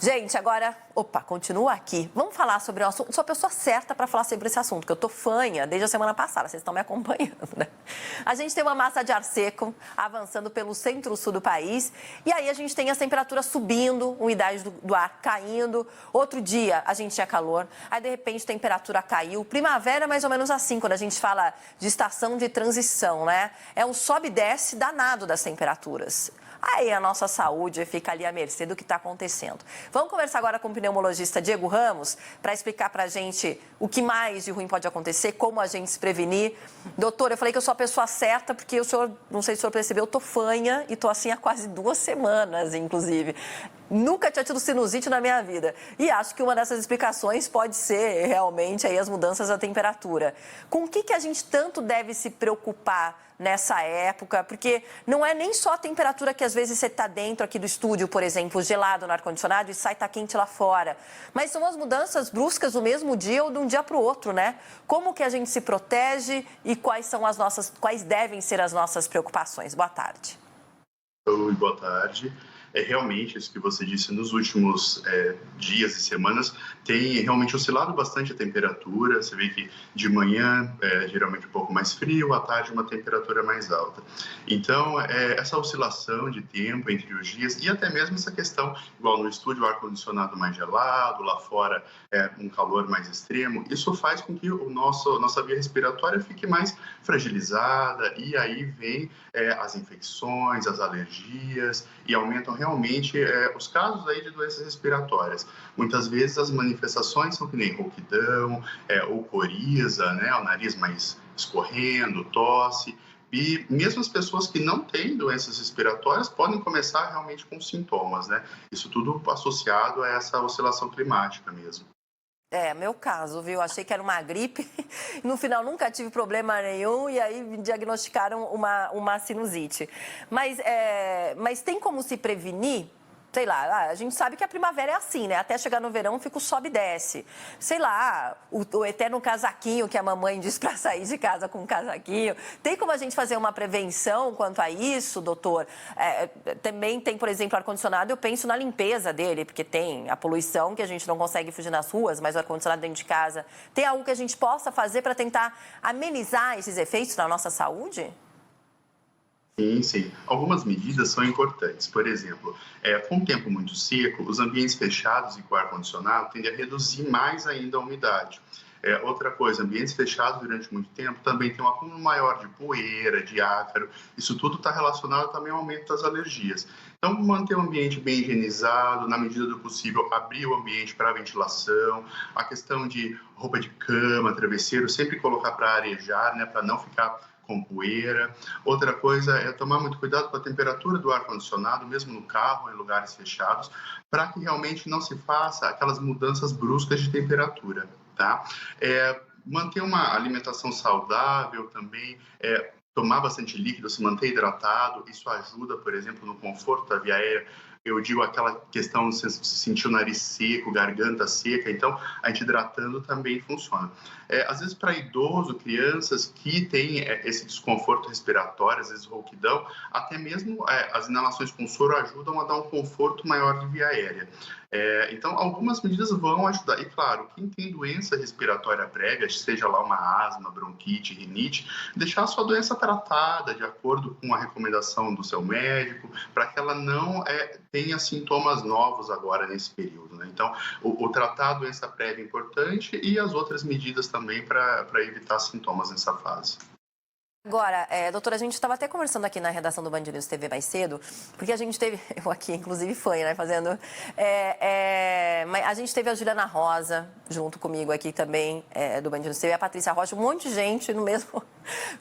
Gente, agora, continua aqui. Vamos falar sobre o assunto. Sou a pessoa certa para falar sobre esse assunto, porque eu tô fanha desde a semana passada, vocês estão me acompanhando, né? A gente tem uma massa de ar seco avançando pelo centro-sul do país, e aí a gente tem as temperaturas subindo, umidade do ar caindo. Outro dia a gente tinha calor, aí de repente a temperatura caiu. Primavera é mais ou menos assim, quando a gente fala de estação de transição, né? É um sobe e desce danado das temperaturas. Aí a nossa saúde fica ali à mercê do que está acontecendo. Vamos conversar agora com o pneumologista Diego Ramos para explicar para a gente o que mais de ruim pode acontecer, como a gente se prevenir. Doutor, eu falei que eu sou a pessoa certa porque o senhor, não sei se o senhor percebeu, eu tô fanha e tô assim há quase 2 semanas, inclusive. Nunca tinha tido sinusite na minha vida. E acho que uma dessas explicações pode ser realmente aí as mudanças da temperatura. Com o que a gente tanto deve se preocupar nessa época? Porque não é nem só a temperatura que às vezes você está dentro aqui do estúdio, por exemplo, gelado no ar-condicionado e sai tá quente lá fora. Mas são as mudanças bruscas do mesmo dia ou de um dia para o outro, né? Como que a gente se protege e quais devem ser as nossas preocupações? Boa tarde. Oi, boa tarde. Realmente, isso que você disse, nos últimos dias e semanas, tem realmente oscilado bastante a temperatura. Você vê que de manhã é geralmente um pouco mais frio, à tarde uma temperatura mais alta. Então, essa oscilação de tempo entre os dias e até mesmo essa questão, igual no estúdio, o ar-condicionado mais gelado, lá fora um calor mais extremo, isso faz com que nossa via respiratória fique mais fragilizada e aí vem as infecções, as alergias e aumentam realmente os casos aí de doenças respiratórias. Muitas vezes as manifestações são que nem rouquidão, ou coriza, né, o nariz mais escorrendo, tosse. E mesmo as pessoas que não têm doenças respiratórias podem começar realmente com sintomas, né? Isso tudo associado a essa oscilação climática mesmo. É, meu caso, viu? Achei que era uma gripe, no final nunca tive problema nenhum e aí me diagnosticaram uma sinusite. Mas tem como se prevenir? Sei lá, a gente sabe que a primavera é assim, né? Até chegar no verão fica o sobe e desce. Sei lá, o eterno casaquinho que a mamãe diz para sair de casa com um casaquinho. Tem como a gente fazer uma prevenção quanto a isso, doutor? Também tem, por exemplo, ar-condicionado, eu penso na limpeza dele, porque tem a poluição que a gente não consegue fugir nas ruas, mas o ar-condicionado dentro de casa. Tem algo que a gente possa fazer para tentar amenizar esses efeitos na nossa saúde? Sim, sim. Algumas medidas são importantes. Por exemplo, com o tempo muito seco, os ambientes fechados e com ar-condicionado tendem a reduzir mais ainda a umidade. Outra coisa, ambientes fechados durante muito tempo também tem um acúmulo maior de poeira, de ácaro. Isso tudo está relacionado também ao aumento das alergias. Então, manter o ambiente bem higienizado, na medida do possível, abrir o ambiente para a ventilação, a questão de roupa de cama, travesseiro, sempre colocar para arejar, né, para não ficar com poeira. Outra coisa é tomar muito cuidado com a temperatura do ar-condicionado, mesmo no carro, em lugares fechados, para que realmente não se faça aquelas mudanças bruscas de temperatura, tá? Manter uma alimentação saudável também, tomar bastante líquido, se manter hidratado, isso ajuda, por exemplo, no conforto da via aérea. Eu digo aquela questão de você sentir o nariz seco, garganta seca, então a gente hidratando também funciona. Às vezes para idoso, crianças que têm esse desconforto respiratório, às vezes rouquidão, até mesmo as inalações com soro ajudam a dar um conforto maior de via aérea. Então, algumas medidas vão ajudar. E, claro, quem tem doença respiratória prévia, seja lá uma asma, bronquite, rinite, deixar a sua doença tratada de acordo com a recomendação do seu médico, para que ela não tenha sintomas novos agora nesse período, né? Então, o tratar a doença prévia é importante e as outras medidas também para evitar sintomas nessa fase. Agora, doutora, a gente estava até conversando aqui na redação do Band News TV mais cedo, porque a gente teve, eu aqui inclusive fanha, né, fazendo, mas a gente teve a Juliana Rosa junto comigo aqui também, do Band News TV, a Patrícia Rocha, um monte de gente no mesmo,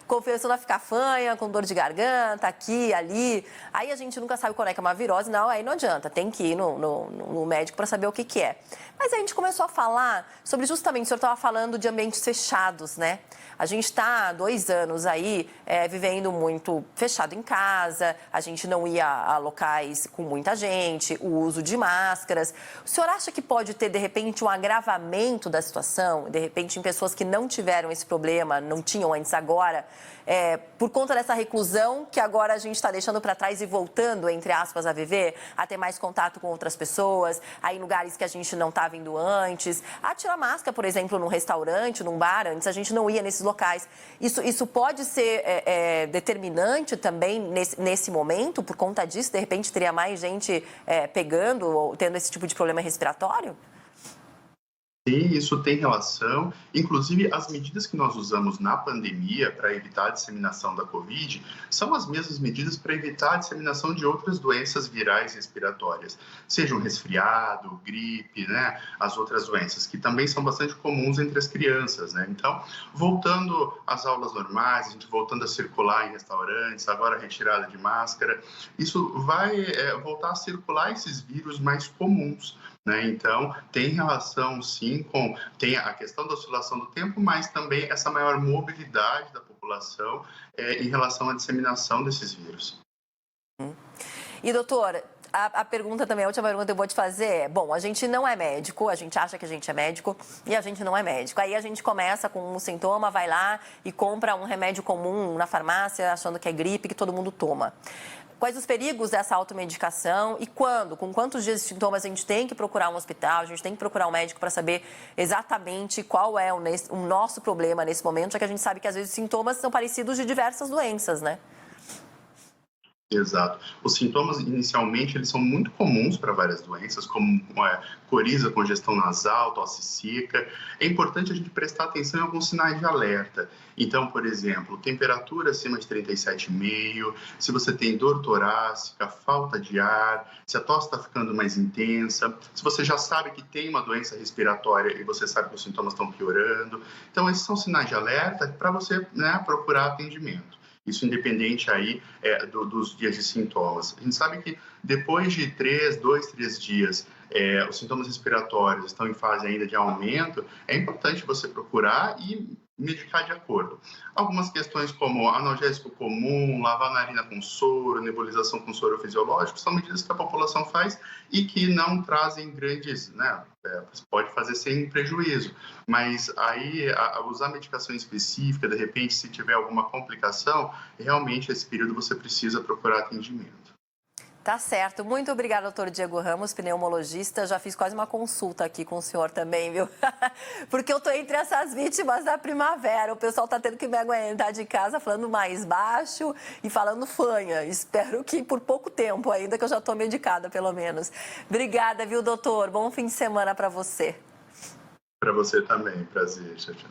confessando a ficar fanha, com dor de garganta, aqui, ali, aí a gente nunca sabe quando é que é uma virose, não, aí não adianta, tem que ir no médico para saber o que é. Mas a gente começou a falar sobre, justamente, o senhor estava falando de ambientes fechados, né? A gente está há 2 anos aí aí vivendo muito fechado em casa, a gente não ia a locais com muita gente, o uso de máscaras. O senhor acha que pode ter, de repente, um agravamento da situação, de repente, em pessoas que não tiveram esse problema, não tinham antes agora, por conta dessa reclusão que agora a gente está deixando para trás e voltando, entre aspas, a viver, a ter mais contato com outras pessoas, a ir em lugares que a gente não estava indo antes, a tirar máscara, por exemplo, num restaurante, num bar, antes a gente não ia nesses locais. Isso pode ser determinante também nesse momento, por conta disso, de repente teria mais gente pegando ou tendo esse tipo de problema respiratório? Sim, isso tem relação. Inclusive, as medidas que nós usamos na pandemia para evitar a disseminação da Covid são as mesmas medidas para evitar a disseminação de outras doenças virais respiratórias, seja um resfriado, gripe, né? As outras doenças, que também são bastante comuns entre as crianças, né? Então, voltando às aulas normais, a gente voltando a circular em restaurantes, agora a retirada de máscara, isso vai voltar a circular esses vírus mais comuns. Né? Então, tem relação, sim, tem a questão da oscilação do tempo, mas também essa maior mobilidade da população em relação à disseminação desses vírus. E, doutor, a pergunta também, a última pergunta que eu vou te fazer é, bom, a gente não é médico, a gente acha que a gente é médico e a gente não é médico. Aí a gente começa com um sintoma, vai lá e compra um remédio comum na farmácia, achando que é gripe, que todo mundo toma. Quais os perigos dessa automedicação e quando, com quantos dias de sintomas a gente tem que procurar um hospital, a gente tem que procurar um médico para saber exatamente qual é o nosso problema nesse momento, já que a gente sabe que às vezes os sintomas são parecidos de diversas doenças, né? Exato. Os sintomas, inicialmente, eles são muito comuns para várias doenças, como coriza, congestão nasal, tosse seca. É importante a gente prestar atenção em alguns sinais de alerta. Então, por exemplo, temperatura acima de 37,5, se você tem dor torácica, falta de ar, se a tosse está ficando mais intensa, se você já sabe que tem uma doença respiratória e você sabe que os sintomas estão piorando. Então, esses são sinais de alerta para você, né, procurar atendimento. Isso independente aí dos dias de sintomas. A gente sabe que depois de 2, 3 dias, os sintomas respiratórios estão em fase ainda de aumento, é importante você procurar e medicar de acordo. Algumas questões como analgésico comum, lavar a narina com soro, nebulização com soro fisiológico, são medidas que a população faz e que não trazem grandes, né, pode fazer sem prejuízo, mas aí usar medicação específica, de repente, se tiver alguma complicação, realmente esse período você precisa procurar atendimento. Tá certo. Muito obrigada, doutor Diego Ramos, pneumologista. Já fiz quase uma consulta aqui com o senhor também, viu? Porque eu tô entre essas vítimas da primavera. O pessoal tá tendo que me aguentar de casa falando mais baixo e falando fanha. Espero que por pouco tempo ainda, que eu já tô medicada, pelo menos. Obrigada, viu, doutor? Bom fim de semana para você. Para você também. Prazer. Tchau, tchau.